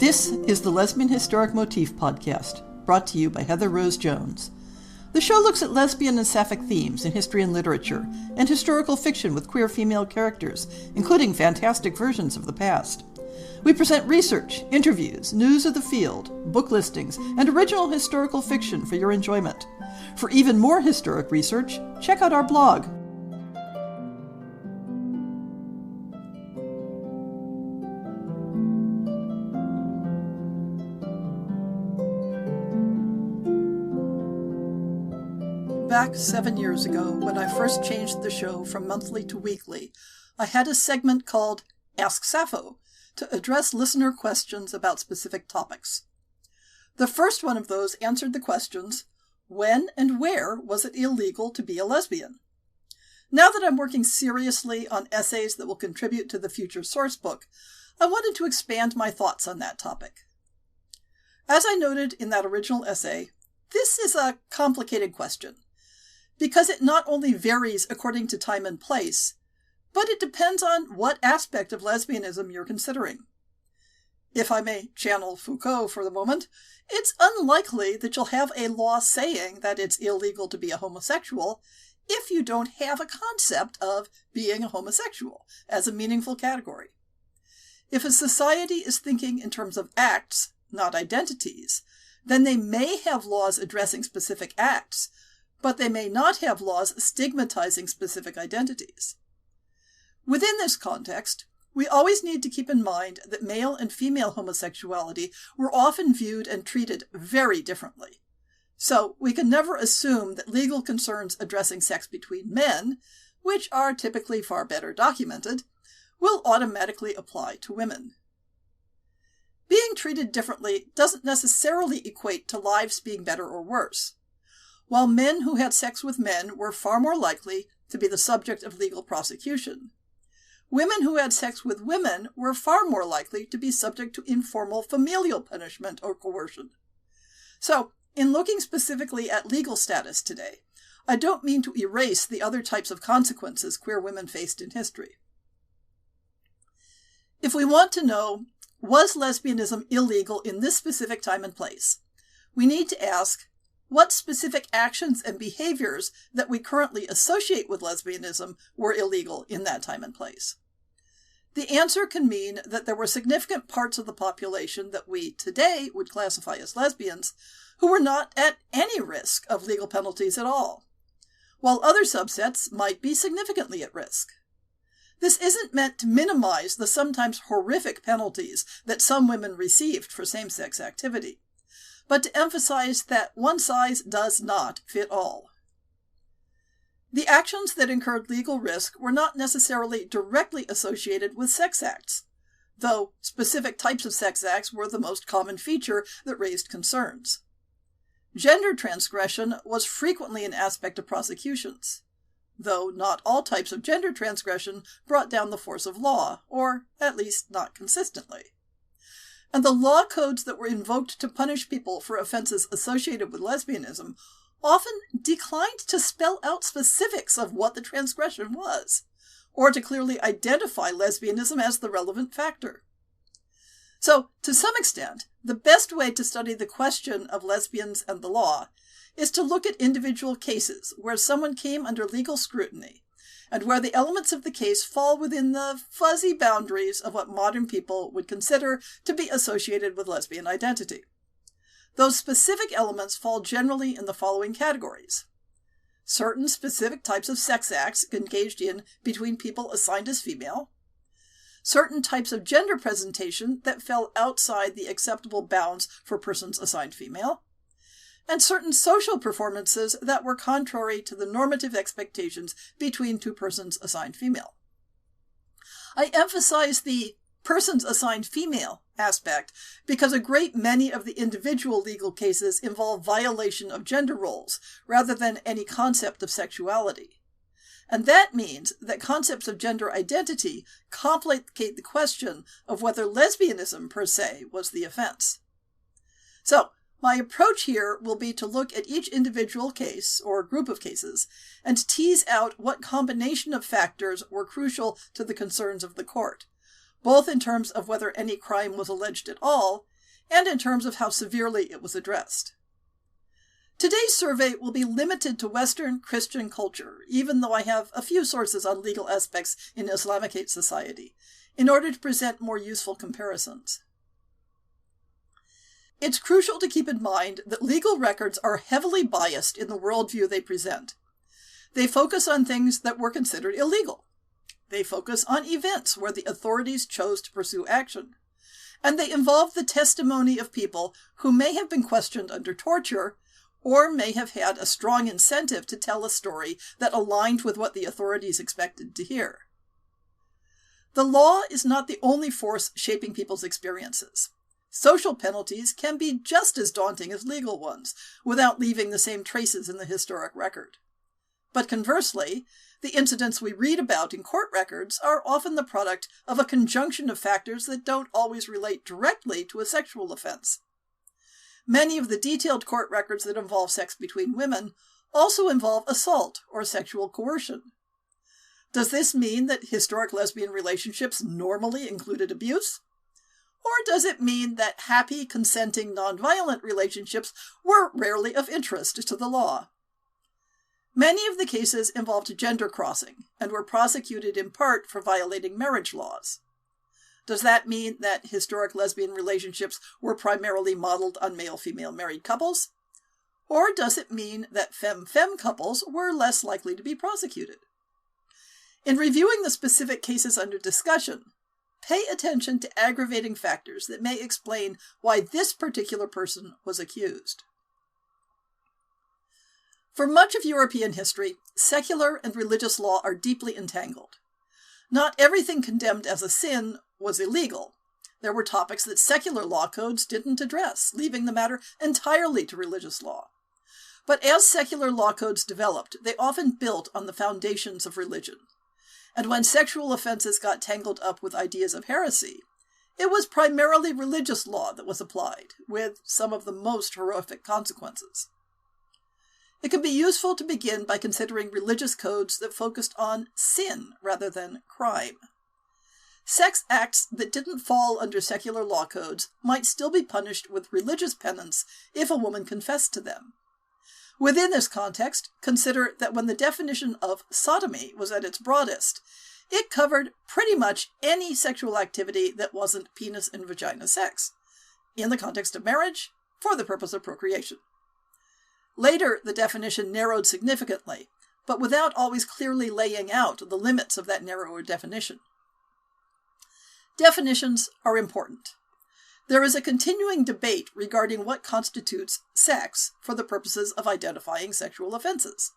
This is the Lesbian Historic Motif Podcast, brought to you by Heather Rose Jones. The show looks at lesbian and sapphic themes in history and literature, and historical fiction with queer female characters, including fantastic versions of the past. We present research, interviews, news of the field, book listings, and original historical fiction for your enjoyment. For even more historic research, check out our blog. Back 7 years ago, when I first changed the show from monthly to weekly, I had a segment called Ask Sappho to address listener questions about specific topics. The first one of those answered the questions, when and where was it illegal to be a lesbian? Now that I'm working seriously on essays that will contribute to the future sourcebook, I wanted to expand my thoughts on that topic. As I noted in that original essay, this is a complicated question, because it not only varies according to time and place, but it depends on what aspect of lesbianism you're considering. If I may channel Foucault for the moment, it's unlikely that you'll have a law saying that it's illegal to be a homosexual if you don't have a concept of being a homosexual as a meaningful category. If a society is thinking in terms of acts, not identities, then they may have laws addressing specific acts, but they may not have laws stigmatizing specific identities. Within this context, we always need to keep in mind that male and female homosexuality were often viewed and treated very differently. So we can never assume that legal concerns addressing sex between men, which are typically far better documented, will automatically apply to women. Being treated differently doesn't necessarily equate to lives being better or worse. While men who had sex with men were far more likely to be the subject of legal prosecution, women who had sex with women were far more likely to be subject to informal familial punishment or coercion. So, in looking specifically at legal status today, I don't mean to erase the other types of consequences queer women faced in history. If we want to know, was lesbianism illegal in this specific time and place, we need to ask, what specific actions and behaviors that we currently associate with lesbianism were illegal in that time and place? The answer can mean that there were significant parts of the population that we today would classify as lesbians who were not at any risk of legal penalties at all, while other subsets might be significantly at risk. This isn't meant to minimize the sometimes horrific penalties that some women received for same-sex activity, but to emphasize that one size does not fit all. The actions that incurred legal risk were not necessarily directly associated with sex acts, though specific types of sex acts were the most common feature that raised concerns. Gender transgression was frequently an aspect of prosecutions, though not all types of gender transgression brought down the force of law, or at least not consistently. And the law codes that were invoked to punish people for offenses associated with lesbianism often declined to spell out specifics of what the transgression was, or to clearly identify lesbianism as the relevant factor. So, to some extent, the best way to study the question of lesbians and the law is to look at individual cases where someone came under legal scrutiny, and where the elements of the case fall within the fuzzy boundaries of what modern people would consider to be associated with lesbian identity. Those specific elements fall generally in the following categories: certain specific types of sex acts engaged in between people assigned as female, certain types of gender presentation that fell outside the acceptable bounds for persons assigned female, and certain social performances that were contrary to the normative expectations between two persons assigned female. I emphasize the persons assigned female aspect because a great many of the individual legal cases involve violation of gender roles rather than any concept of sexuality. And that means that concepts of gender identity complicate the question of whether lesbianism per se was the offense. So, my approach here will be to look at each individual case, or group of cases, and tease out what combination of factors were crucial to the concerns of the court, both in terms of whether any crime was alleged at all, and in terms of how severely it was addressed. Today's survey will be limited to Western Christian culture, even though I have a few sources on legal aspects in Islamicate society, in order to present more useful comparisons. It's crucial to keep in mind that legal records are heavily biased in the worldview they present. They focus on things that were considered illegal. They focus on events where the authorities chose to pursue action. And they involve the testimony of people who may have been questioned under torture or may have had a strong incentive to tell a story that aligned with what the authorities expected to hear. The law is not the only force shaping people's experiences. Social penalties can be just as daunting as legal ones, without leaving the same traces in the historic record. But conversely, the incidents we read about in court records are often the product of a conjunction of factors that don't always relate directly to a sexual offense. Many of the detailed court records that involve sex between women also involve assault or sexual coercion. Does this mean that historic lesbian relationships normally included abuse? Or does it mean that happy, consenting, nonviolent relationships were rarely of interest to the law? Many of the cases involved gender crossing and were prosecuted in part for violating marriage laws. Does that mean that historic lesbian relationships were primarily modeled on male-female married couples? Or does it mean that femme-femme couples were less likely to be prosecuted? In reviewing the specific cases under discussion, pay attention to aggravating factors that may explain why this particular person was accused. For much of European history, secular and religious law are deeply entangled. Not everything condemned as a sin was illegal. There were topics that secular law codes didn't address, leaving the matter entirely to religious law. But as secular law codes developed, they often built on the foundations of religion. And when sexual offenses got tangled up with ideas of heresy, it was primarily religious law that was applied, with some of the most horrific consequences. It can be useful to begin by considering religious codes that focused on sin rather than crime. Sex acts that didn't fall under secular law codes might still be punished with religious penance if a woman confessed to them. Within this context, consider that when the definition of sodomy was at its broadest, it covered pretty much any sexual activity that wasn't penis and vagina sex, in the context of marriage, for the purpose of procreation. Later, the definition narrowed significantly, but without always clearly laying out the limits of that narrower definition. Definitions are important. There is a continuing debate regarding what constitutes sex for the purposes of identifying sexual offenses.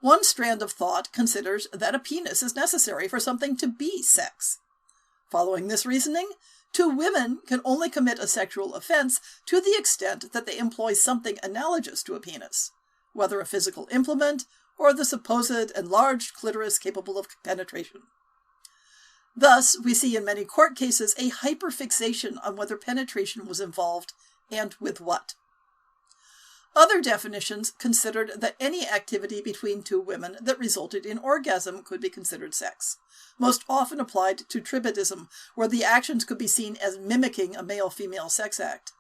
One strand of thought considers that a penis is necessary for something to be sex. Following this reasoning, two women can only commit a sexual offense to the extent that they employ something analogous to a penis, whether a physical implement or the supposed enlarged clitoris capable of penetration. Thus, we see in many court cases a hyperfixation on whether penetration was involved and with what. Other definitions considered that any activity between two women that resulted in orgasm could be considered sex, most often applied to tribadism, where the actions could be seen as mimicking a male-female sex act.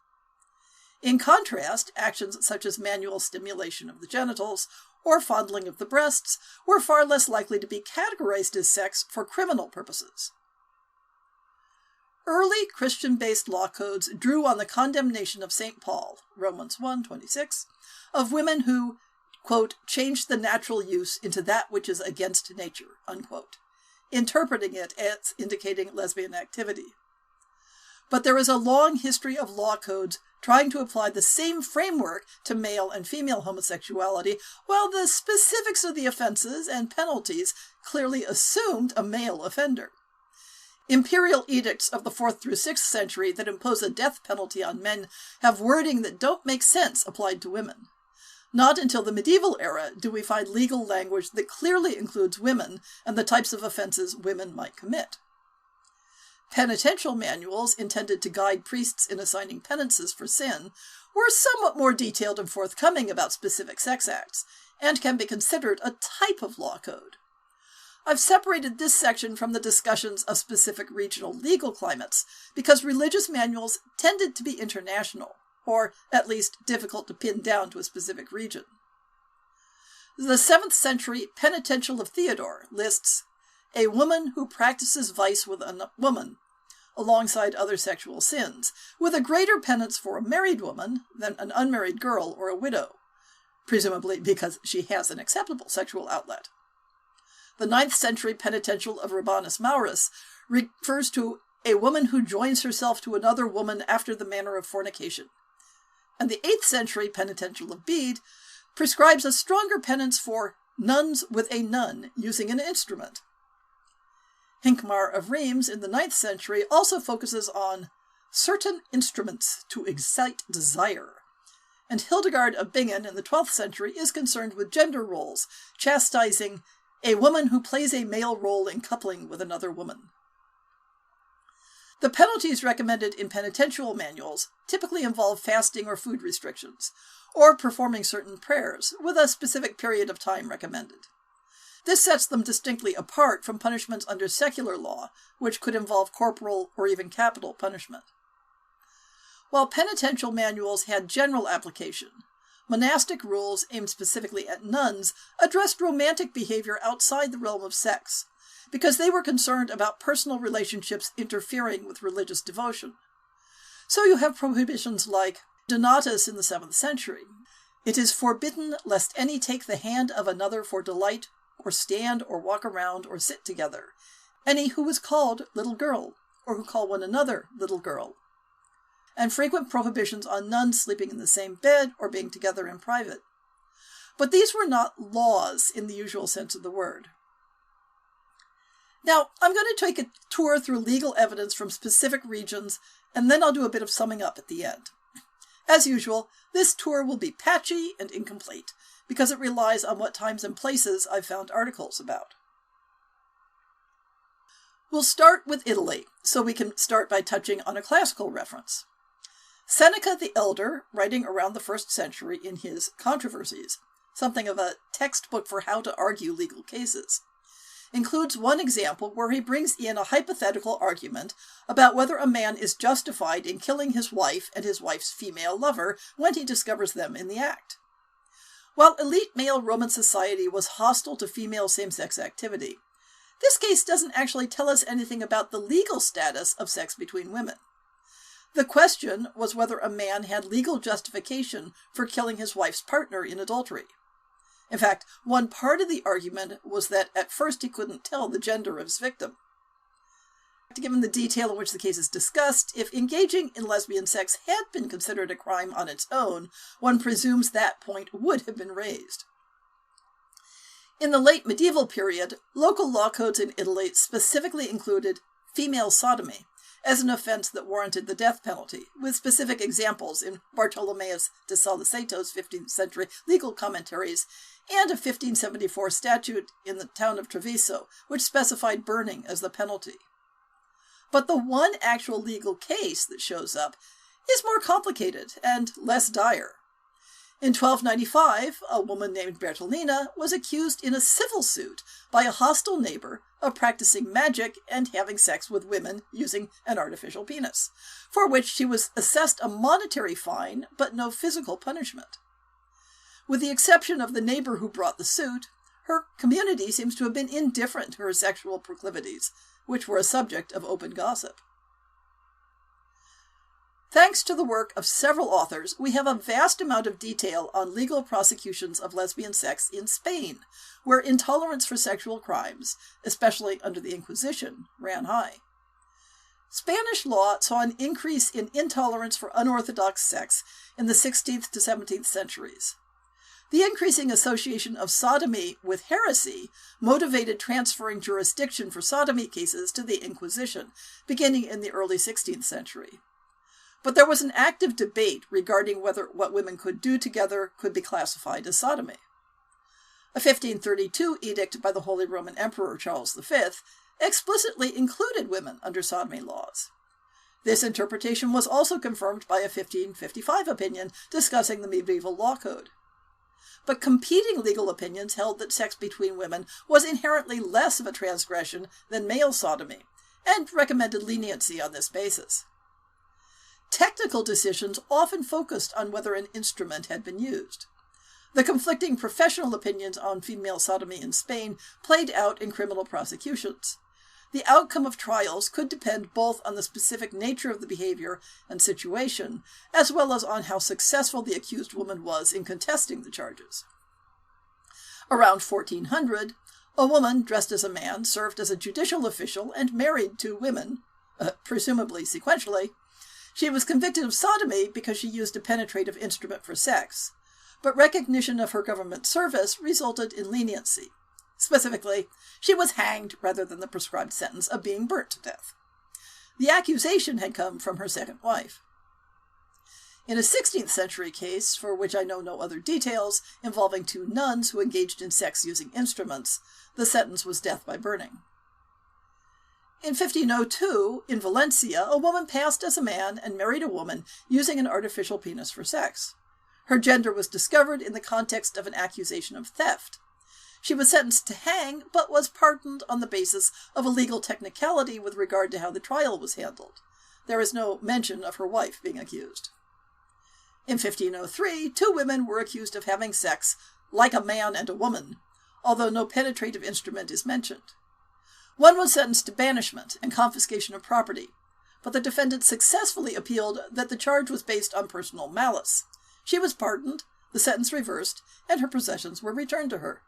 In contrast, actions such as manual stimulation of the genitals or fondling of the breasts were far less likely to be categorized as sex for criminal purposes. Early Christian-based law codes drew on the condemnation of St. Paul, Romans 1:26, of women who, quote, changed the natural use into that which is against nature, unquote, interpreting it as indicating lesbian activity. But there is a long history of law codes trying to apply the same framework to male and female homosexuality, while the specifics of the offenses and penalties clearly assumed a male offender. Imperial edicts of the 4th through 6th century that impose a death penalty on men have wording that don't make sense applied to women. Not until the medieval era do we find legal language that clearly includes women and the types of offenses women might commit. Penitential manuals intended to guide priests in assigning penances for sin were somewhat more detailed and forthcoming about specific sex acts, and can be considered a type of law code. I've separated this section from the discussions of specific regional legal climates because religious manuals tended to be international, or at least difficult to pin down to a specific region. The 7th century Penitential of Theodore lists a woman who practices vice with a woman, alongside other sexual sins, with a greater penance for a married woman than an unmarried girl or a widow, presumably because she has an acceptable sexual outlet. The 9th century Penitential of Rabanus Maurus refers to a woman who joins herself to another woman after the manner of fornication. And the 8th century Penitential of Bede prescribes a stronger penance for nuns with a nun using an instrument. Hincmar of Reims in the 9th century also focuses on certain instruments to excite desire, and Hildegard of Bingen in the 12th century is concerned with gender roles, chastising a woman who plays a male role in coupling with another woman. The penalties recommended in penitential manuals typically involve fasting or food restrictions, or performing certain prayers, with a specific period of time recommended. This sets them distinctly apart from punishments under secular law, which could involve corporal or even capital punishment. While penitential manuals had general application, monastic rules aimed specifically at nuns addressed romantic behavior outside the realm of sex, because they were concerned about personal relationships interfering with religious devotion. So you have prohibitions like Donatus in the 7th century. It is forbidden lest any take the hand of another for delight, or stand or walk around or sit together, any who is called little girl, or who call one another little girl, and frequent prohibitions on nuns sleeping in the same bed or being together in private. But these were not laws in the usual sense of the word. Now, I'm going to take a tour through legal evidence from specific regions, and then I'll do a bit of summing up at the end. As usual, this tour will be patchy and incomplete, because it relies on what times and places I've found articles about. We'll start with Italy, so we can start by touching on a classical reference. Seneca the Elder, writing around the 1st century in his Controversies, something of a textbook for how to argue legal cases, includes one example where he brings in a hypothetical argument about whether a man is justified in killing his wife and his wife's female lover when he discovers them in the act. While elite male Roman society was hostile to female same-sex activity, this case doesn't actually tell us anything about the legal status of sex between women. The question was whether a man had legal justification for killing his wife's partner in adultery. In fact, one part of the argument was that at first he couldn't tell the gender of his victim. Given the detail in which the case is discussed, if engaging in lesbian sex had been considered a crime on its own, one presumes that point would have been raised. In the late medieval period, local law codes in Italy specifically included female sodomy as an offense that warranted the death penalty, with specific examples in Bartolomeus de Saliceto's 15th century legal commentaries and a 1574 statute in the town of Treviso, which specified burning as the penalty. But the one actual legal case that shows up is more complicated and less dire. In 1295, a woman named Bertolina was accused in a civil suit by a hostile neighbor of practicing magic and having sex with women using an artificial penis, for which she was assessed a monetary fine but no physical punishment. With the exception of the neighbor who brought the suit, her community seems to have been indifferent to her sexual proclivities, which were a subject of open gossip. Thanks to the work of several authors, we have a vast amount of detail on legal prosecutions of lesbian sex in Spain, where intolerance for sexual crimes, especially under the Inquisition, ran high. Spanish law saw an increase in intolerance for unorthodox sex in the 16th to 17th centuries. The increasing association of sodomy with heresy motivated transferring jurisdiction for sodomy cases to the Inquisition, beginning in the early 16th century. But there was an active debate regarding whether what women could do together could be classified as sodomy. A 1532 edict by the Holy Roman Emperor Charles V explicitly included women under sodomy laws. This interpretation was also confirmed by a 1555 opinion discussing the medieval law code. but competing legal opinions held that sex between women was inherently less of a transgression than male sodomy, and recommended leniency on this basis. Technical decisions often focused on whether an instrument had been used. The conflicting professional opinions on female sodomy in Spain played out in criminal prosecutions. The outcome of trials could depend both on the specific nature of the behavior and situation, as well as on how successful the accused woman was in contesting the charges. Around 1400, a woman dressed as a man served as a judicial official and married two women, presumably sequentially. She was convicted of sodomy because she used a penetrative instrument for sex, but recognition of her government service resulted in leniency. Specifically, she was hanged rather than the prescribed sentence of being burnt to death. The accusation had come from her second wife. In a 16th century case, for which I know no other details, involving two nuns who engaged in sex using instruments, the sentence was death by burning. In 1502, in Valencia, a woman passed as a man and married a woman using an artificial penis for sex. Her gender was discovered in the context of an accusation of theft. She was sentenced to hang, but was pardoned on the basis of a legal technicality with regard to how the trial was handled. There is no mention of her wife being accused. In 1503, two women were accused of having sex like a man and a woman, although no penetrative instrument is mentioned. One was sentenced to banishment and confiscation of property, but the defendant successfully appealed that the charge was based on personal malice. She was pardoned, the sentence reversed, and her possessions were returned to her.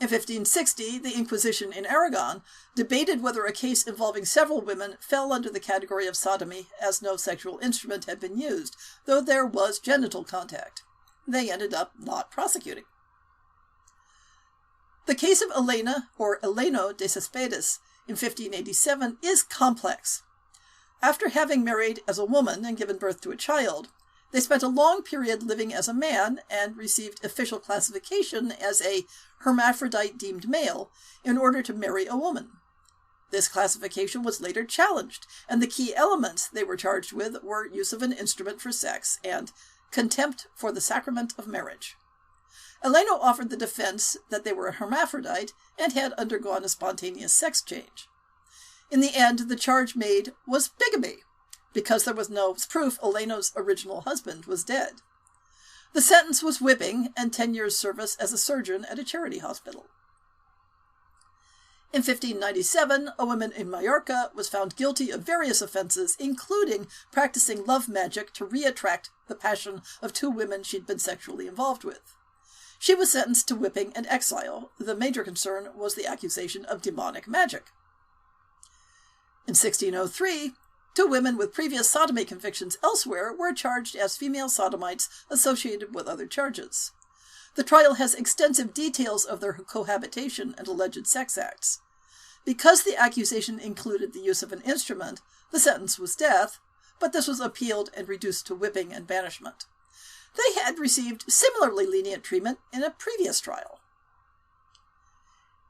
In 1560, the Inquisition in Aragon debated whether a case involving several women fell under the category of sodomy, as no sexual instrument had been used, though there was genital contact. They ended up not prosecuting. The case of Elena, or Eleno de Cespedes, in 1587 is complex. After having married as a woman and given birth to a child, they spent a long period living as a man and received official classification as a hermaphrodite deemed male in order to marry a woman. This classification was later challenged, and the key elements they were charged with were use of an instrument for sex and contempt for the sacrament of marriage. Eleno offered the defense that they were a hermaphrodite and had undergone a spontaneous sex change. In the end, the charge made was bigamy, because there was no proof Eleno's original husband was dead. The sentence was whipping and 10 years' service as a surgeon at a charity hospital. In 1597, a woman in Mallorca was found guilty of various offenses, including practicing love magic to re-attract the passion of two women she'd been sexually involved with. She was sentenced to whipping and exile. The major concern was the accusation of demonic magic. In 1603, two women with previous sodomy convictions elsewhere were charged as female sodomites associated with other charges. The trial has extensive details of their cohabitation and alleged sex acts. Because the accusation included the use of an instrument, the sentence was death, but this was appealed and reduced to whipping and banishment. They had received similarly lenient treatment in a previous trial.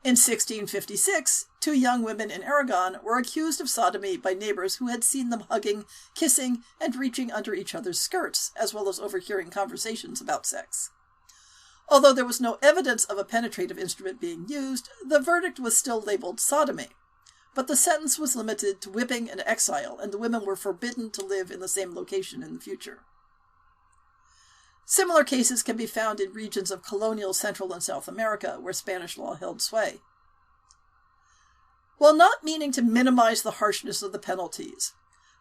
In 1656, two young women in Aragon were accused of sodomy by neighbors who had seen them hugging, kissing, and reaching under each other's skirts, as well as overhearing conversations about sex. Although there was no evidence of a penetrative instrument being used, the verdict was still labeled sodomy, but the sentence was limited to whipping and exile, and the women were forbidden to live in the same location in the future. Similar cases can be found in regions of colonial Central and South America, where Spanish law held sway. While not meaning to minimize the harshness of the penalties,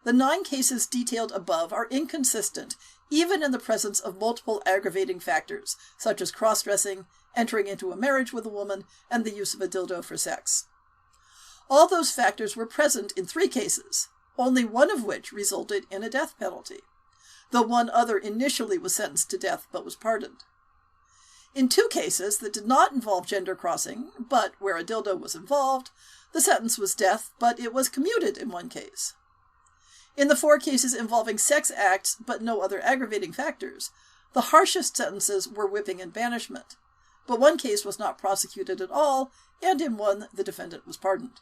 the 9 cases detailed above are inconsistent even in the presence of multiple aggravating factors, such as cross-dressing, entering into a marriage with a woman, and the use of a dildo for sex. All those factors were present in 3 cases, only one of which resulted in a death penalty, though one other initially was sentenced to death but was pardoned. In 2 cases that did not involve gender crossing, but where a dildo was involved, the sentence was death, but it was commuted in one case. In the 4 cases involving sex acts but no other aggravating factors, the harshest sentences were whipping and banishment, but one case was not prosecuted at all, and in one the defendant was pardoned.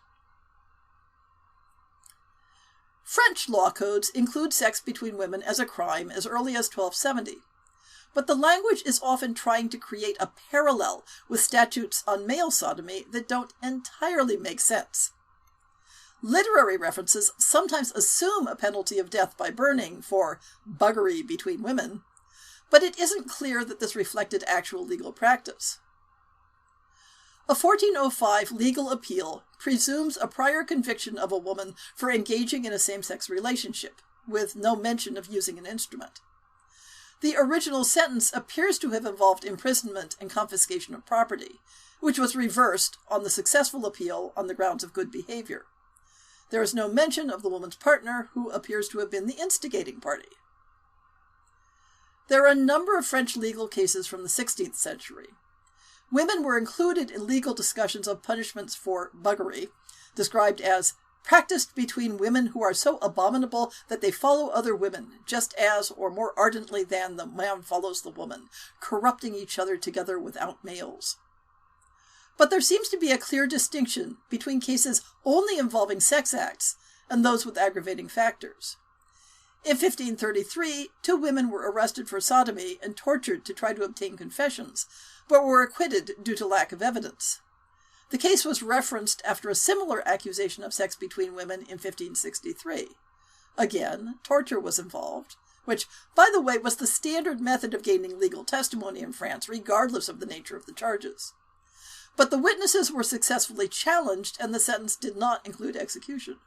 French law codes include sex between women as a crime as early as 1270, but the language is often trying to create a parallel with statutes on male sodomy that don't entirely make sense. Literary references sometimes assume a penalty of death by burning for buggery between women, but it isn't clear that this reflected actual legal practice. A 1405 legal appeal presumes a prior conviction of a woman for engaging in a same-sex relationship, with no mention of using an instrument. The original sentence appears to have involved imprisonment and confiscation of property, which was reversed on the successful appeal on the grounds of good behavior. There is no mention of the woman's partner, who appears to have been the instigating party. There are a number of French legal cases from the 16th century. Women were included in legal discussions of punishments for buggery, described as practiced between women who are so abominable that they follow other women, just as, or more ardently than, the man follows the woman, corrupting each other together without males. But there seems to be a clear distinction between cases only involving sex acts and those with aggravating factors. In 1533, 2 women were arrested for sodomy and tortured to try to obtain confessions, but were acquitted due to lack of evidence. The case was referenced after a similar accusation of sex between women in 1563. Again, torture was involved, which, by the way, was the standard method of gaining legal testimony in France, regardless of the nature of the charges. But the witnesses were successfully challenged, and the sentence did not include execution.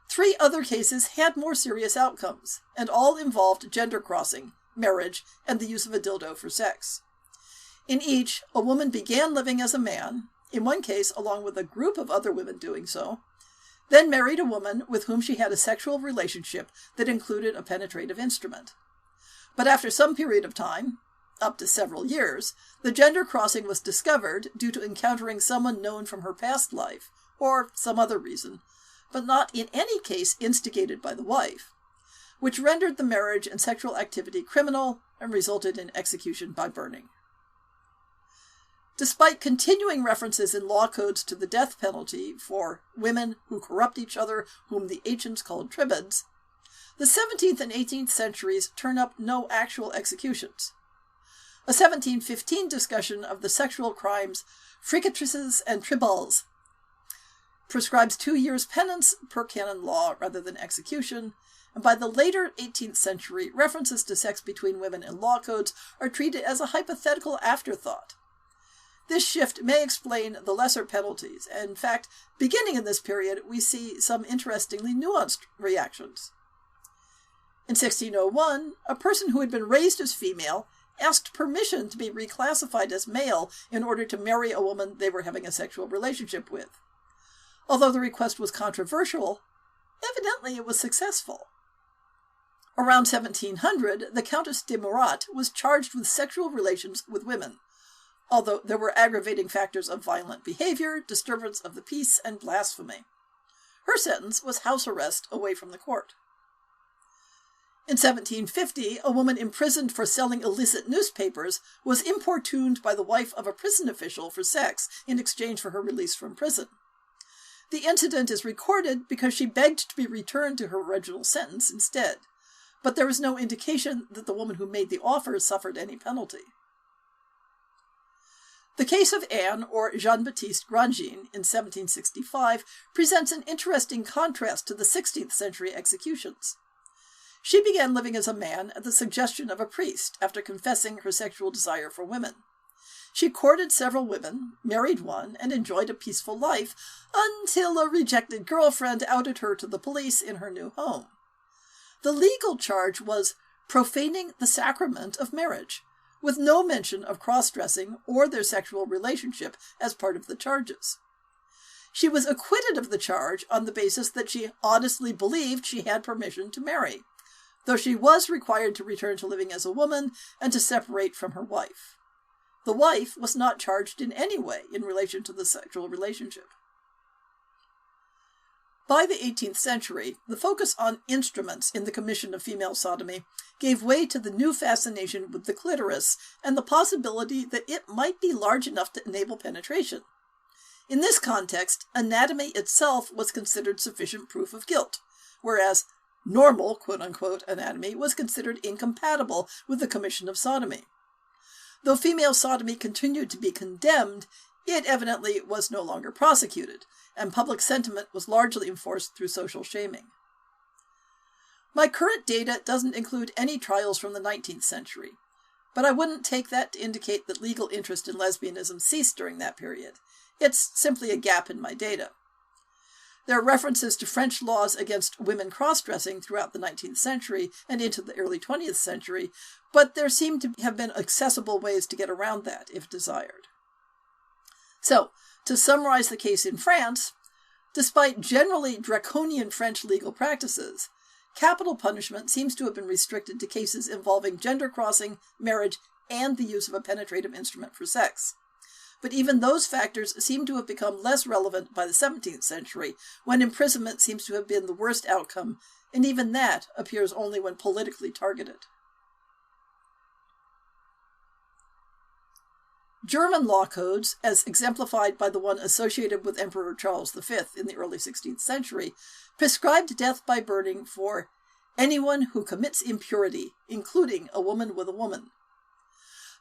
3 other cases had more serious outcomes, and all involved gender crossing, marriage, and the use of a dildo for sex. In each, a woman began living as a man, in one case along with a group of other women doing so, then married a woman with whom she had a sexual relationship that included a penetrative instrument. But after some period of time, up to several years, the gender crossing was discovered due to encountering someone known from her past life, or some other reason, but not in any case instigated by the wife, which rendered the marriage and sexual activity criminal and resulted in execution by burning. Despite continuing references in law codes to the death penalty for women who corrupt each other, whom the ancients called tribids, the 17th and 18th centuries turn up no actual executions. A 1715 discussion of the sexual crimes fricatrices and tribals prescribes 2 years penance per canon law rather than execution, and by the later 18th century, references to sex between women in law codes are treated as a hypothetical afterthought. This shift may explain the lesser penalties, and in fact, beginning in this period, we see some interestingly nuanced reactions. In 1601, a person who had been raised as female asked permission to be reclassified as male in order to marry a woman they were having a sexual relationship with. Although the request was controversial, evidently it was successful. Around 1700, the Countess de Murat was charged with sexual relations with women, although there were aggravating factors of violent behavior, disturbance of the peace, and blasphemy. Her sentence was house arrest away from the court. In 1750, a woman imprisoned for selling illicit newspapers was importuned by the wife of a prison official for sex in exchange for her release from prison. The incident is recorded because she begged to be returned to her original sentence instead, but there is no indication that the woman who made the offer suffered any penalty. The case of Anne, or Jean-Baptiste Grandjean, in 1765 presents an interesting contrast to the 16th century executions. She began living as a man at the suggestion of a priest after confessing her sexual desire for women. She courted several women, married one, and enjoyed a peaceful life until a rejected girlfriend outed her to the police in her new home. The legal charge was profaning the sacrament of marriage, with no mention of cross-dressing or their sexual relationship as part of the charges. She was acquitted of the charge on the basis that she honestly believed she had permission to marry, though she was required to return to living as a woman and to separate from her wife. The wife was not charged in any way in relation to the sexual relationship. By the 18th century, the focus on instruments in the commission of female sodomy gave way to the new fascination with the clitoris and the possibility that it might be large enough to enable penetration. In this context, anatomy itself was considered sufficient proof of guilt, whereas normal, quote-unquote, anatomy was considered incompatible with the commission of sodomy. Though female sodomy continued to be condemned, it evidently was no longer prosecuted, and public sentiment was largely enforced through social shaming. My current data doesn't include any trials from the 19th century, but I wouldn't take that to indicate that legal interest in lesbianism ceased during that period. It's simply a gap in my data. There are references to French laws against women cross-dressing throughout the 19th century and into the early 20th century, but there seem to have been accessible ways to get around that if desired. So, to summarize the case in France, despite generally draconian French legal practices, capital punishment seems to have been restricted to cases involving gender crossing, marriage, and the use of a penetrative instrument for sex. But even those factors seem to have become less relevant by the 17th century, when imprisonment seems to have been the worst outcome, and even that appears only when politically targeted. German law codes, as exemplified by the one associated with Emperor Charles V in the early 16th century, prescribed death by burning for anyone who commits impurity, including a woman with a woman.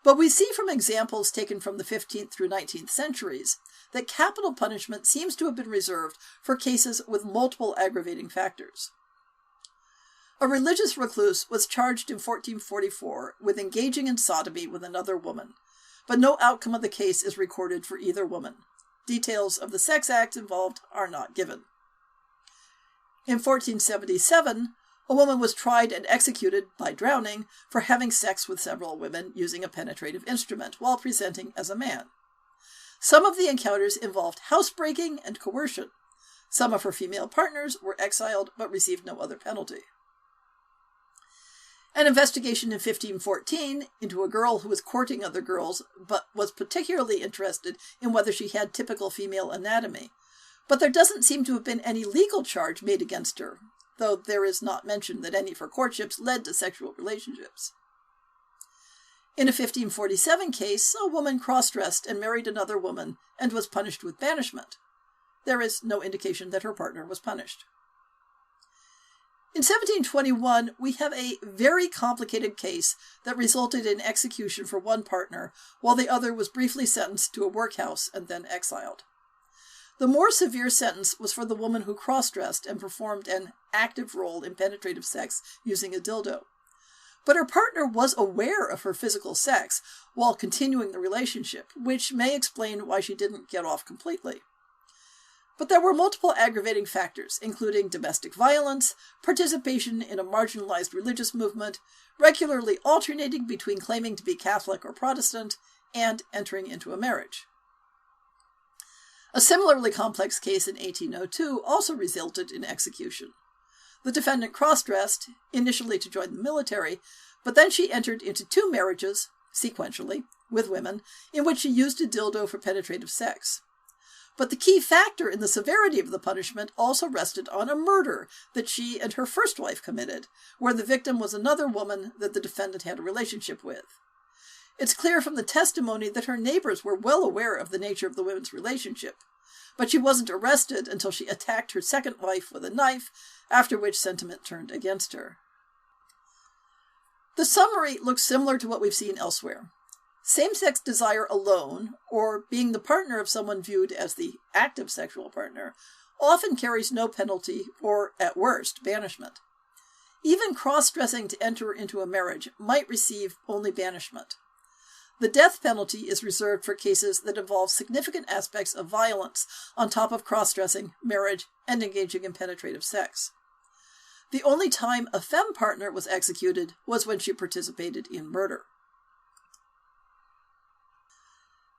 But we see from examples taken from the 15th through 19th centuries that capital punishment seems to have been reserved for cases with multiple aggravating factors. A religious recluse was charged in 1444 with engaging in sodomy with another woman, but no outcome of the case is recorded for either woman. Details of the sex acts involved are not given. In 1477, a woman was tried and executed by drowning for having sex with several women using a penetrative instrument while presenting as a man. Some of the encounters involved housebreaking and coercion. Some of her female partners were exiled but received no other penalty. An investigation in 1514 into a girl who was courting other girls but was particularly interested in whether she had typical female anatomy. But there doesn't seem to have been any legal charge made against her, though there is not mention that any of her courtships led to sexual relationships. In a 1547 case, a woman cross-dressed and married another woman and was punished with banishment. There is no indication that her partner was punished. In 1721, we have a very complicated case that resulted in execution for one partner, while the other was briefly sentenced to a workhouse and then exiled. The more severe sentence was for the woman who cross-dressed and performed an active role in penetrative sex using a dildo. But her partner was aware of her physical sex while continuing the relationship, which may explain why she didn't get off completely. But there were multiple aggravating factors, including domestic violence, participation in a marginalized religious movement, regularly alternating between claiming to be Catholic or Protestant, and entering into a marriage. A similarly complex case in 1802 also resulted in execution. The defendant cross-dressed, initially to join the military, but then she entered into 2 marriages, sequentially, with women, in which she used a dildo for penetrative sex. But the key factor in the severity of the punishment also rested on a murder that she and her first wife committed, where the victim was another woman that the defendant had a relationship with. It's clear from the testimony that her neighbors were well aware of the nature of the women's relationship, but she wasn't arrested until she attacked her second wife with a knife, after which sentiment turned against her. The summary looks similar to what we've seen elsewhere. Same-sex desire alone, or being the partner of someone viewed as the active sexual partner, often carries no penalty or, at worst, banishment. Even cross-dressing to enter into a marriage might receive only banishment. The death penalty is reserved for cases that involve significant aspects of violence on top of cross-dressing, marriage, and engaging in penetrative sex. The only time a femme partner was executed was when she participated in murder.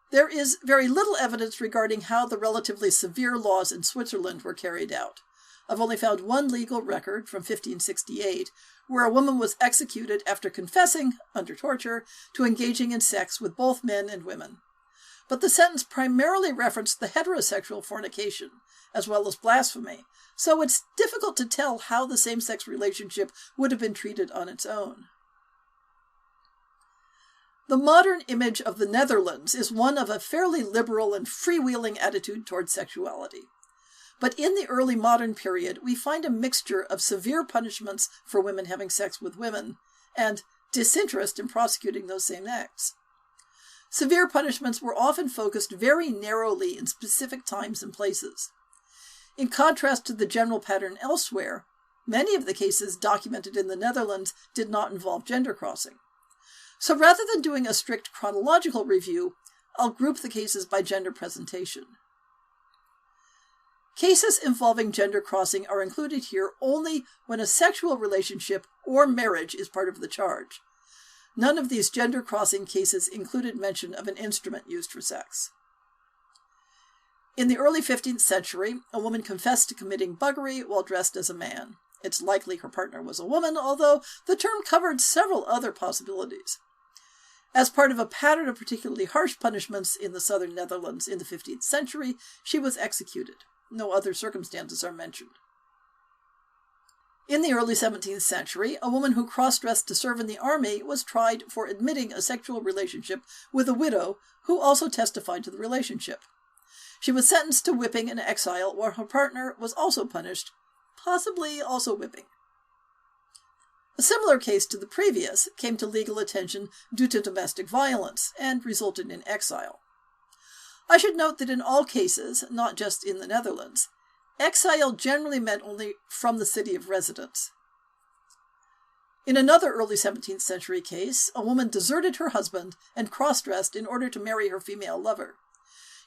There is very little evidence regarding how the relatively severe laws in Switzerland were carried out. I've only found one legal record from 1568 where a woman was executed after confessing, under torture, to engaging in sex with both men and women. But the sentence primarily referenced the heterosexual fornication, as well as blasphemy, so it's difficult to tell how the same-sex relationship would have been treated on its own. The modern image of the Netherlands is one of a fairly liberal and freewheeling attitude toward sexuality. But in the early modern period, we find a mixture of severe punishments for women having sex with women and disinterest in prosecuting those same acts. Severe punishments were often focused very narrowly in specific times and places. In contrast to the general pattern elsewhere, many of the cases documented in the Netherlands did not involve gender crossing. So rather than doing a strict chronological review, I'll group the cases by gender presentation. Cases involving gender crossing are included here only when a sexual relationship or marriage is part of the charge. None of these gender crossing cases included mention of an instrument used for sex. In the early 15th century, a woman confessed to committing buggery while dressed as a man. It's likely her partner was a woman, although the term covered several other possibilities. As part of a pattern of particularly harsh punishments in the southern Netherlands in the 15th century, she was executed. No other circumstances are mentioned. In the early 17th century, a woman who cross-dressed to serve in the army was tried for admitting a sexual relationship with a widow who also testified to the relationship. She was sentenced to whipping and exile, where her partner was also punished, possibly also whipping. A similar case to the previous came to legal attention due to domestic violence and resulted in exile. I should note that in all cases, not just in the Netherlands, exile generally meant only from the city of residence. In another early 17th century case, a woman deserted her husband and cross-dressed in order to marry her female lover.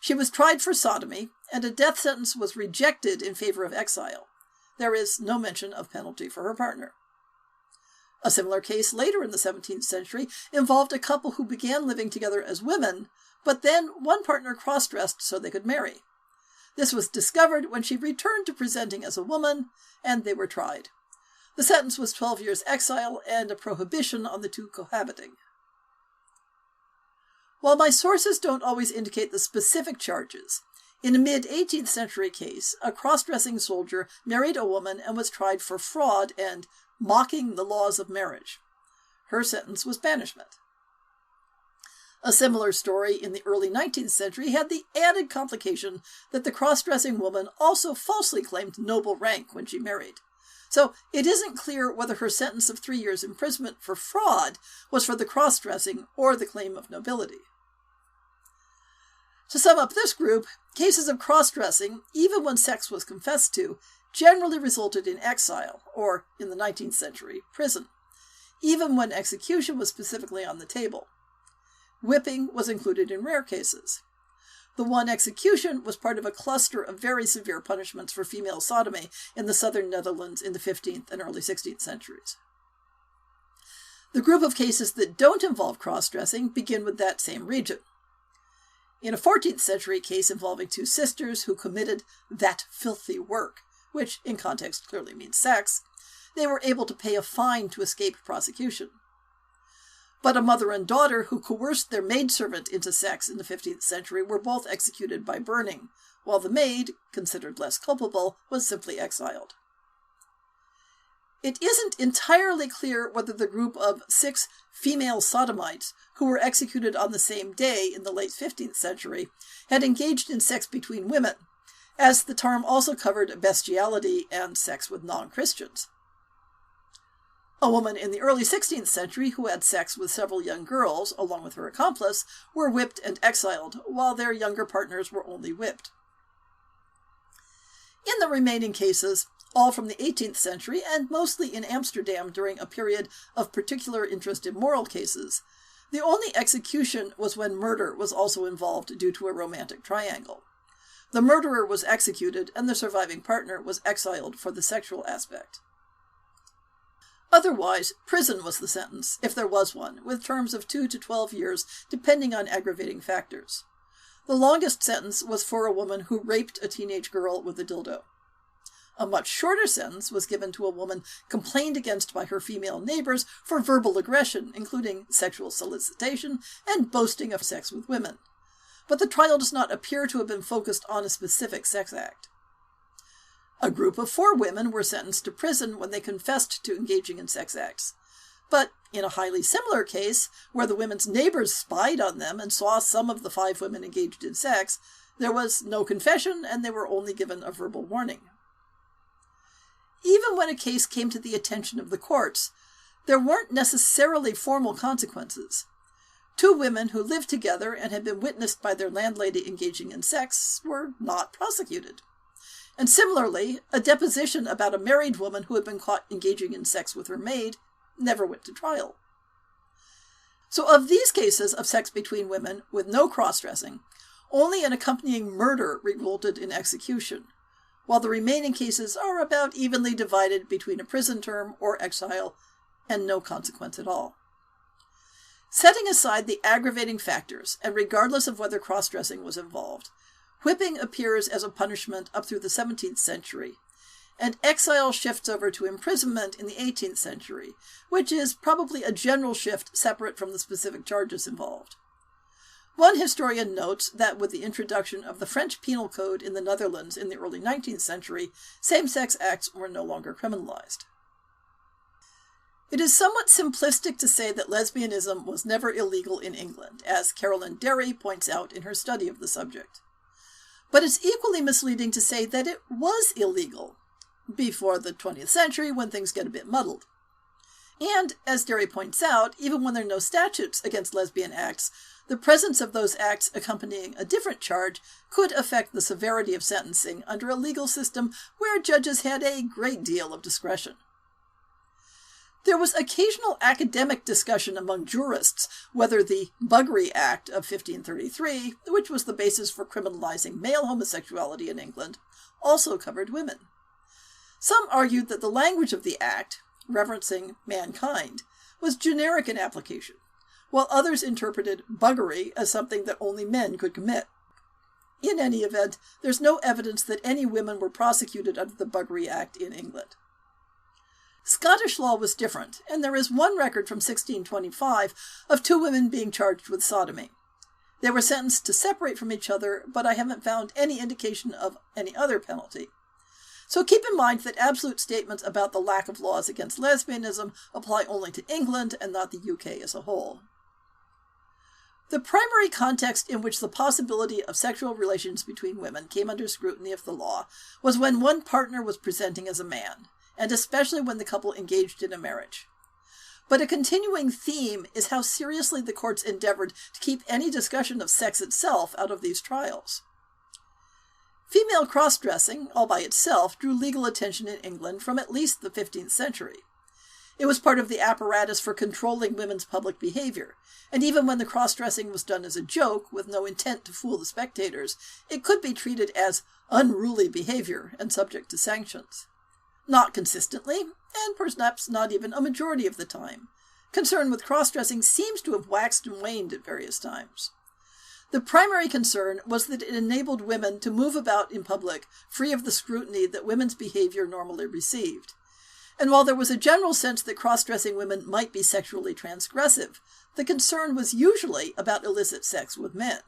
She was tried for sodomy, and a death sentence was rejected in favor of exile. There is no mention of penalty for her partner. A similar case later in the 17th century involved a couple who began living together as women, but then one partner cross-dressed so they could marry. This was discovered when she returned to presenting as a woman, and they were tried. The sentence was 12 years exile and a prohibition on the two cohabiting. While my sources don't always indicate the specific charges, in a mid-18th century case, a cross-dressing soldier married a woman and was tried for fraud and mocking the laws of marriage. Her sentence was banishment. A similar story in the early 19th century had the added complication that the cross-dressing woman also falsely claimed noble rank when she married. So it isn't clear whether her sentence of 3 years imprisonment for fraud was for the cross-dressing or the claim of nobility. To sum up this group, cases of cross-dressing, even when sex was confessed to, generally resulted in exile, or, in the 19th century, prison, even when execution was specifically on the table. Whipping was included in rare cases. The one execution was part of a cluster of very severe punishments for female sodomy in the southern Netherlands in the 15th and early 16th centuries. The group of cases that don't involve cross-dressing begin with that same region. In a 14th century case involving two sisters who committed that filthy work, which in context clearly means sex, they were able to pay a fine to escape prosecution. But a mother and daughter who coerced their maidservant into sex in the 15th century were both executed by burning, while the maid, considered less culpable, was simply exiled. It isn't entirely clear whether the group of 6 female sodomites who were executed on the same day in the late 15th century had engaged in sex between women, as the term also covered bestiality and sex with non-Christians. A woman in the early 16th century who had sex with several young girls, along with her accomplice, were whipped and exiled, while their younger partners were only whipped. In the remaining cases, all from the 18th century and mostly in Amsterdam during a period of particular interest in moral cases, the only execution was when murder was also involved due to a romantic triangle. The murderer was executed and the surviving partner was exiled for the sexual aspect. Otherwise, prison was the sentence, if there was one, with terms of 2 to 12 years, depending on aggravating factors. The longest sentence was for a woman who raped a teenage girl with a dildo. A much shorter sentence was given to a woman complained against by her female neighbors for verbal aggression, including sexual solicitation and boasting of sex with women. But the trial does not appear to have been focused on a specific sex act. A group of 4 women were sentenced to prison when they confessed to engaging in sex acts. But in a highly similar case, where the women's neighbors spied on them and saw some of the 5 women engaged in sex, There was no confession, and they were only given a verbal warning. Even when a case came to the attention of the courts, there weren't necessarily formal consequences. Two women who lived together and had been witnessed by their landlady engaging in sex were not prosecuted. And similarly, a deposition about a married woman who had been caught engaging in sex with her maid never went to trial. So of these cases of sex between women with no cross-dressing, only an accompanying murder resulted in execution, while the remaining cases are about evenly divided between a prison term or exile and no consequence at all. Setting aside the aggravating factors, and regardless of whether cross-dressing was involved, whipping appears as a punishment up through the 17th century, and exile shifts over to imprisonment in the 18th century, which is probably a general shift separate from the specific charges involved. One historian notes that with the introduction of the French Penal Code in the Netherlands in the early 19th century, same-sex acts were no longer criminalized. It is somewhat simplistic to say that lesbianism was never illegal in England, as Carolyn Derry points out in her study of the subject. But it's equally misleading to say that it was illegal before the 20th century, when things get a bit muddled. And, as Derry points out, even when there are no statutes against lesbian acts, the presence of those acts accompanying a different charge could affect the severity of sentencing under a legal system where judges had a great deal of discretion. There was occasional academic discussion among jurists whether the Buggery Act of 1533, which was the basis for criminalizing male homosexuality in England, also covered women. Some argued that the language of the act, reverencing mankind, was generic in application, while others interpreted buggery as something that only men could commit. In any event, there's no evidence that any women were prosecuted under the Buggery Act in England. Scottish law was different, and there is one record from 1625 of two women being charged with sodomy. They were sentenced to separate from each other, but I haven't found any indication of any other penalty. So keep in mind that absolute statements about the lack of laws against lesbianism apply only to England and not the UK as a whole. The primary context in which the possibility of sexual relations between women came under scrutiny of the law was when one partner was presenting as a man, and especially when the couple engaged in a marriage. But a continuing theme is how seriously the courts endeavored to keep any discussion of sex itself out of these trials. Female cross-dressing, all by itself, drew legal attention in England from at least the 15th century. It was part of the apparatus for controlling women's public behavior, and even when the cross-dressing was done as a joke, with no intent to fool the spectators, it could be treated as unruly behavior and subject to sanctions. Not consistently, and perhaps not even a majority of the time. Concern with cross-dressing seems to have waxed and waned at various times. The primary concern was that it enabled women to move about in public free of the scrutiny that women's behavior normally received. And while there was a general sense that cross-dressing women might be sexually transgressive, the concern was usually about illicit sex with men.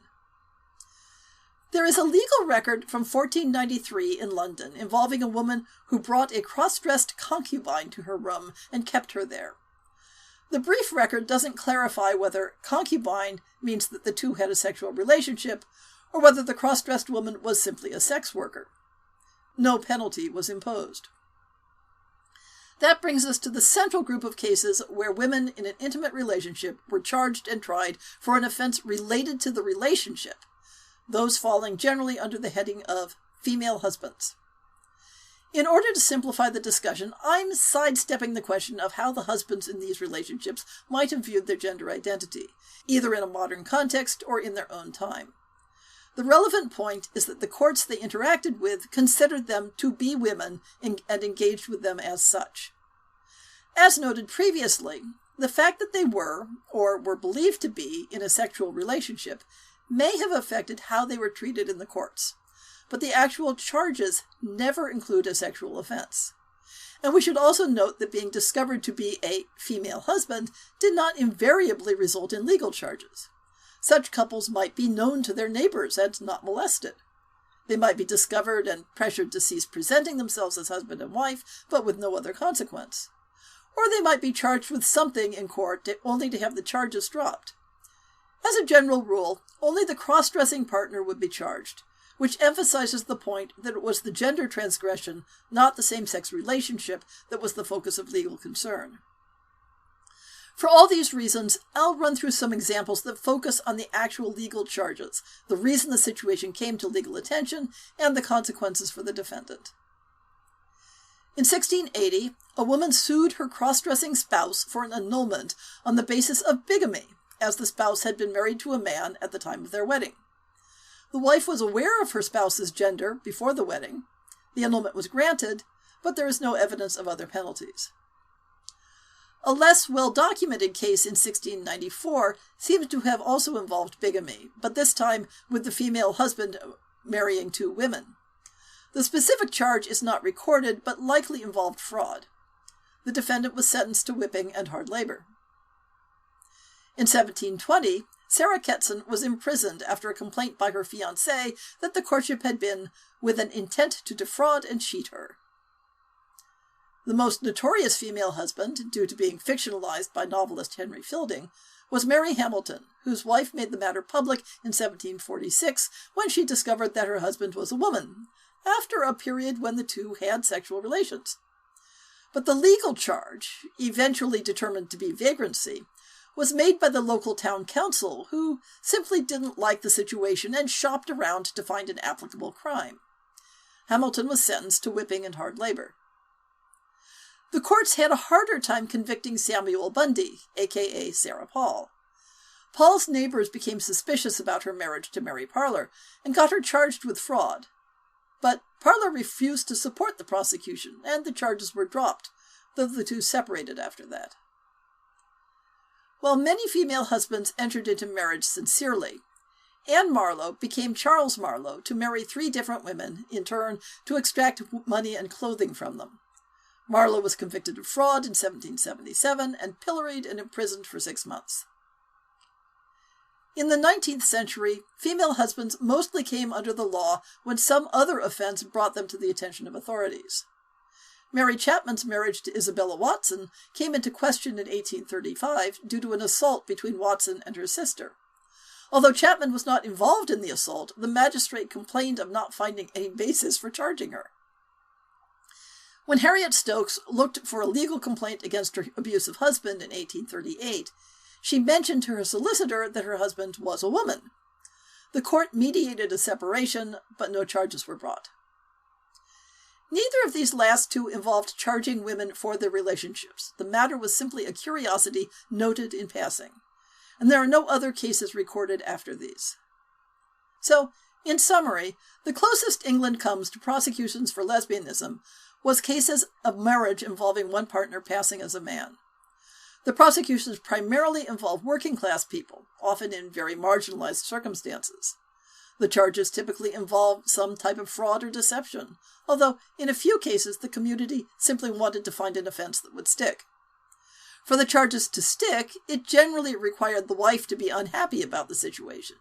There is a legal record from 1493 in London involving a woman who brought a cross-dressed concubine to her room and kept her there. The brief record doesn't clarify whether concubine means that the two had a sexual relationship, or whether the cross-dressed woman was simply a sex worker. No penalty was imposed. That brings us to the central group of cases where women in an intimate relationship were charged and tried for an offense related to the relationship, those falling generally under the heading of female husbands. In order to simplify the discussion, I'm sidestepping the question of how the husbands in these relationships might have viewed their gender identity, either in a modern context or in their own time. The relevant point is that the courts they interacted with considered them to be women and engaged with them as such. As noted previously, the fact that they were, or were believed to be, in a sexual relationship may have affected how they were treated in the courts, but the actual charges never include a sexual offense. And we should also note that being discovered to be a female husband did not invariably result in legal charges. Such couples might be known to their neighbors and not molested. They might be discovered and pressured to cease presenting themselves as husband and wife, but with no other consequence. Or they might be charged with something in court only to have the charges dropped. As a general rule, only the cross-dressing partner would be charged, which emphasizes the point that it was the gender transgression, not the same-sex relationship, that was the focus of legal concern. For all these reasons, I'll run through some examples that focus on the actual legal charges, the reason the situation came to legal attention, and the consequences for the defendant. In 1680, a woman sued her cross-dressing spouse for an annulment on the basis of bigamy, as the spouse had been married to a man at the time of their wedding. The wife was aware of her spouse's gender before the wedding. The annulment was granted, but there is no evidence of other penalties. A less well-documented case in 1694 seems to have also involved bigamy, but this time with the female husband marrying two women. The specific charge is not recorded, but likely involved fraud. The defendant was sentenced to whipping and hard labor. In 1720, Sarah Ketson was imprisoned after a complaint by her fiancé that the courtship had been with an intent to defraud and cheat her. The most notorious female husband, due to being fictionalized by novelist Henry Fielding, was Mary Hamilton, whose wife made the matter public in 1746 when she discovered that her husband was a woman, after a period when the two had sexual relations. But the legal charge, eventually determined to be vagrancy, was made by the local town council, who simply didn't like the situation and shopped around to find an applicable crime. Hamilton was sentenced to whipping and hard labor. The courts had a harder time convicting Samuel Bundy, aka Sarah Paul. Paul's neighbors became suspicious about her marriage to Mary Parler and got her charged with fraud. But Parler refused to support the prosecution, and the charges were dropped, though the two separated after that. While many female husbands entered into marriage sincerely, Anne Marlowe became Charles Marlowe to marry 3 different women, in turn, to extract money and clothing from them. Marlowe was convicted of fraud in 1777 and pilloried and imprisoned for 6 months. In the 19th century, female husbands mostly came under the law when some other offense brought them to the attention of authorities. Mary Chapman's marriage to Isabella Watson came into question in 1835 due to an assault between Watson and her sister. Although Chapman was not involved in the assault, the magistrate complained of not finding any basis for charging her. When Harriet Stokes looked for a legal complaint against her abusive husband in 1838, she mentioned to her solicitor that her husband was a woman. The court mediated a separation, but no charges were brought. Neither of these last two involved charging women for their relationships. The matter was simply a curiosity noted in passing, and there are no other cases recorded after these. So, in summary, the closest England comes to prosecutions for lesbianism was cases of marriage involving one partner passing as a man. The prosecutions primarily involve working-class people, often in very marginalized circumstances. The charges typically involve some type of fraud or deception, although in a few cases the community simply wanted to find an offense that would stick. For the charges to stick, it generally required the wife to be unhappy about the situation.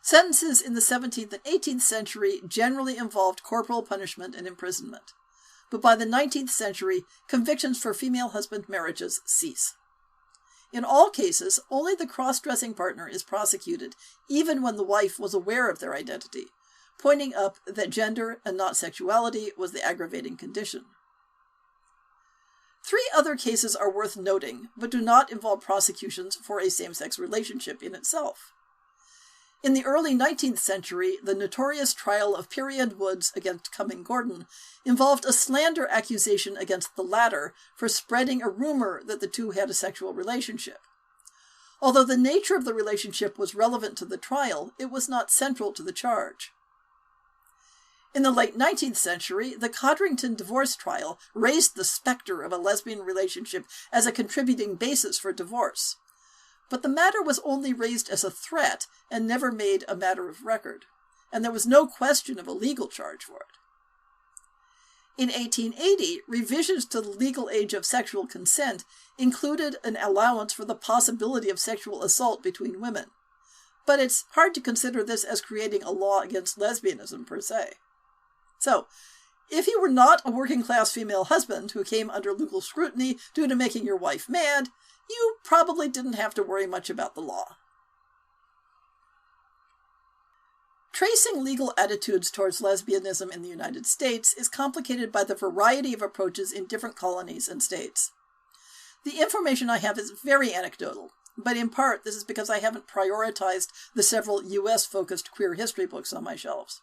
Sentences in the 17th and 18th century generally involved corporal punishment and imprisonment. But by the 19th century, convictions for female husband marriages cease. In all cases, only the cross-dressing partner is prosecuted, even when the wife was aware of their identity, pointing up that gender and not sexuality was the aggravating condition. 3 other cases are worth noting, but do not involve prosecutions for a same-sex relationship in itself. In the early 19th century, the notorious trial of Period Woods against Cumming Gordon involved a slander accusation against the latter for spreading a rumor that the two had a sexual relationship. Although the nature of the relationship was relevant to the trial, it was not central to the charge. In the late 19th century, the Codrington divorce trial raised the specter of a lesbian relationship as a contributing basis for divorce. But the matter was only raised as a threat and never made a matter of record, and there was no question of a legal charge for it. In 1880, revisions to the legal age of sexual consent included an allowance for the possibility of sexual assault between women, but it's hard to consider this as creating a law against lesbianism per se. So, if you were not a working-class female husband who came under legal scrutiny due to making your wife mad, you probably didn't have to worry much about the law. Tracing legal attitudes towards lesbianism in the United States is complicated by the variety of approaches in different colonies and states. The information I have is very anecdotal, but in part this is because I haven't prioritized the several US-focused queer history books on my shelves.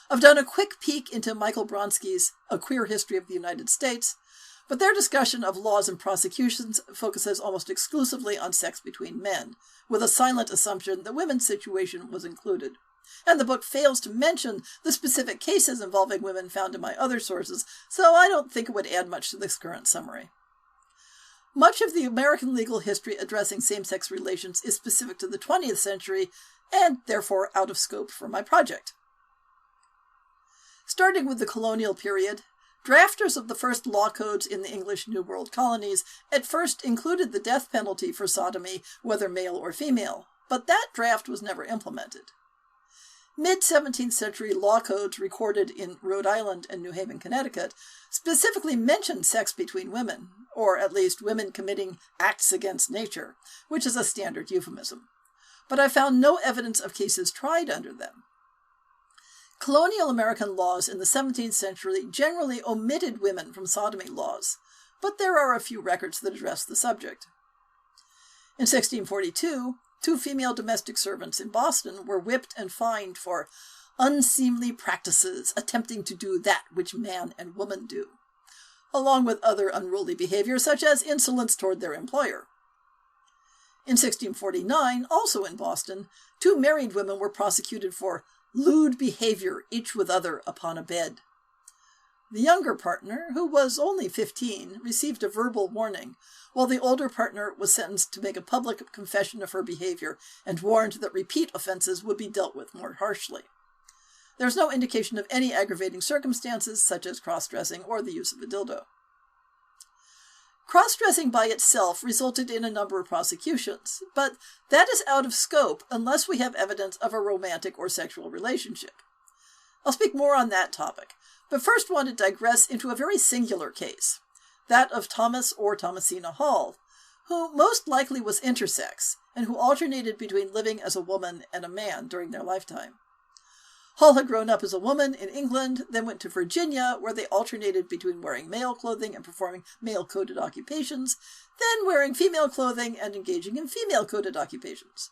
I've done a quick peek into Michael Bronski's A Queer History of the United States, but their discussion of laws and prosecutions focuses almost exclusively on sex between men, with a silent assumption that women's situation was included. And the book fails to mention the specific cases involving women found in my other sources, so I don't think it would add much to this current summary. Much of the American legal history addressing same-sex relations is specific to the 20th century, and therefore out of scope for my project. Starting with the colonial period, drafters of the first law codes in the English New World colonies at first included the death penalty for sodomy, whether male or female, but that draft was never implemented. Mid-17th century law codes recorded in Rhode Island and New Haven, Connecticut, specifically mentioned sex between women, or at least women committing acts against nature, which is a standard euphemism. But I found no evidence of cases tried under them. Colonial American laws in the 17th century generally omitted women from sodomy laws, but there are a few records that address the subject. In 1642, 2 female domestic servants in Boston were whipped and fined for unseemly practices attempting to do that which man and woman do, along with other unruly behavior such as insolence toward their employer. In 1649, also in Boston, 2 married women were prosecuted for lewd behavior each with other upon a bed. The younger partner, who was only 15, received a verbal warning, while the older partner was sentenced to make a public confession of her behavior and warned that repeat offenses would be dealt with more harshly. There is no indication of any aggravating circumstances, such as cross-dressing or the use of a dildo. Cross-dressing by itself resulted in a number of prosecutions, but that is out of scope unless we have evidence of a romantic or sexual relationship. I'll speak more on that topic, but first want to digress into a very singular case, that of Thomas or Thomasina Hall, who most likely was intersex, and who alternated between living as a woman and a man during their lifetime. Hall had grown up as a woman in England, then went to Virginia, where they alternated between wearing male clothing and performing male-coded occupations, then wearing female clothing and engaging in female-coded occupations.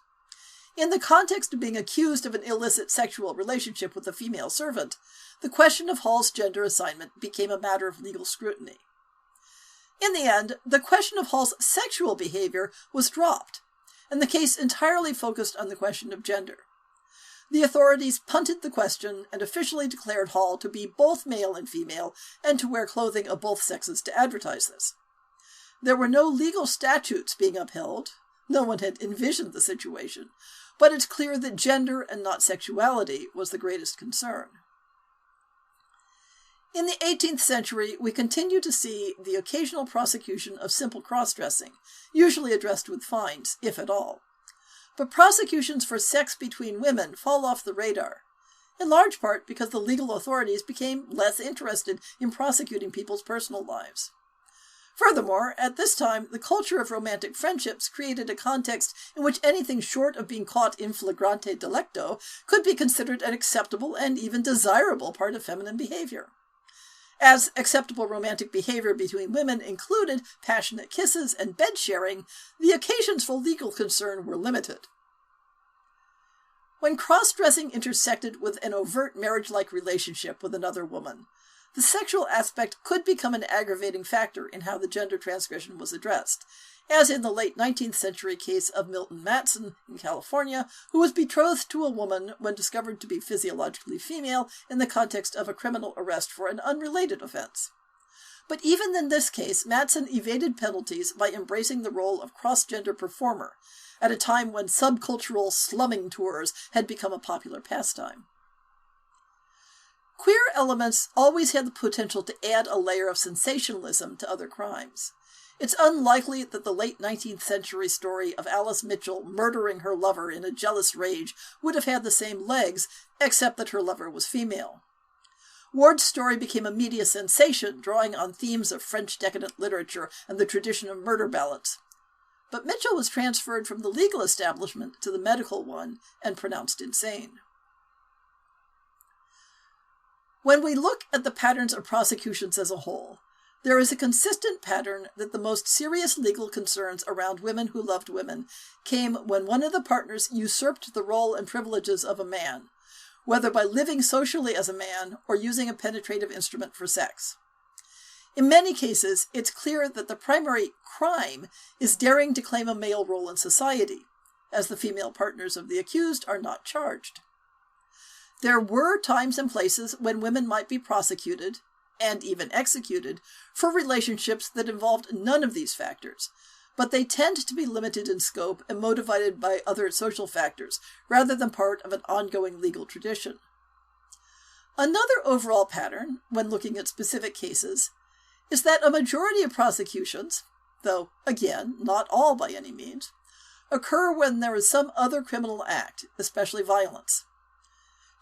In the context of being accused of an illicit sexual relationship with a female servant, the question of Hall's gender assignment became a matter of legal scrutiny. In the end, the question of Hall's sexual behavior was dropped, and the case entirely focused on the question of gender. The authorities punted the question and officially declared Hall to be both male and female and to wear clothing of both sexes to advertise this. There were no legal statutes being upheld. No one had envisioned the situation, but it's clear that gender and not sexuality was the greatest concern. In the 18th century, we continue to see the occasional prosecution of simple cross-dressing, usually addressed with fines, if at all. But prosecutions for sex between women fall off the radar, in large part because the legal authorities became less interested in prosecuting people's personal lives. Furthermore, at this time, the culture of romantic friendships created a context in which anything short of being caught in flagrante delicto could be considered an acceptable and even desirable part of feminine behavior. As acceptable romantic behavior between women included passionate kisses and bed sharing, the occasions for legal concern were limited. When cross-dressing intersected with an overt marriage-like relationship with another woman, the sexual aspect could become an aggravating factor in how the gender transgression was addressed, as in the late 19th century case of Milton Matson in California, who was betrothed to a woman when discovered to be physiologically female in the context of a criminal arrest for an unrelated offense. But even in this case, Matson evaded penalties by embracing the role of cross-gender performer, at a time when subcultural slumming tours had become a popular pastime. Queer elements always had the potential to add a layer of sensationalism to other crimes. It's unlikely that the late 19th century story of Alice Mitchell murdering her lover in a jealous rage would have had the same legs, except that her lover was female. Ward's story became a media sensation, drawing on themes of French decadent literature and the tradition of murder ballads. But Mitchell was transferred from the legal establishment to the medical one and pronounced insane. When we look at the patterns of prosecutions as a whole, there is a consistent pattern that the most serious legal concerns around women who loved women came when one of the partners usurped the role and privileges of a man, whether by living socially as a man or using a penetrative instrument for sex. In many cases, it's clear that the primary crime is daring to claim a male role in society, as the female partners of the accused are not charged. There were times and places when women might be prosecuted, and even executed, for relationships that involved none of these factors, but they tend to be limited in scope and motivated by other social factors, rather than part of an ongoing legal tradition. Another overall pattern, when looking at specific cases, is that a majority of prosecutions, though, again, not all by any means, occur when there is some other criminal act, especially violence.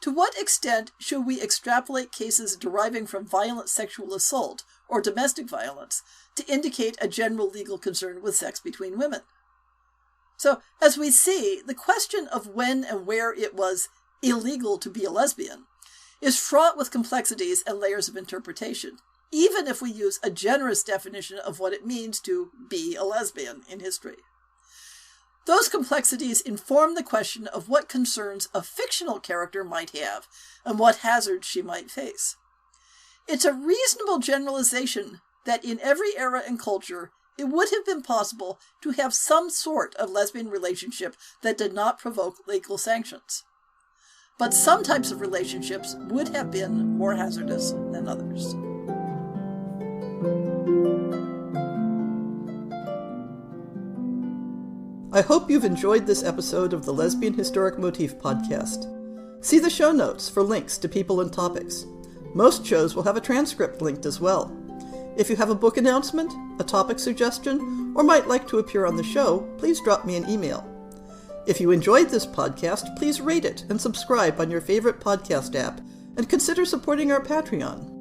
To what extent should we extrapolate cases deriving from violent sexual assault or domestic violence to indicate a general legal concern with sex between women? So, as we see, the question of when and where it was illegal to be a lesbian is fraught with complexities and layers of interpretation, even if we use a generous definition of what it means to be a lesbian in history. Those complexities inform the question of what concerns a fictional character might have and what hazards she might face. It's a reasonable generalization that in every era and culture, it would have been possible to have some sort of lesbian relationship that did not provoke legal sanctions. But some types of relationships would have been more hazardous than others. I hope you've enjoyed this episode of the Lesbian Historic Motif Podcast. See the show notes for links to people and topics. Most shows will have a transcript linked as well. If you have a book announcement, a topic suggestion, or might like to appear on the show, please drop me an email. If you enjoyed this podcast, please rate it and subscribe on your favorite podcast app, and consider supporting our Patreon.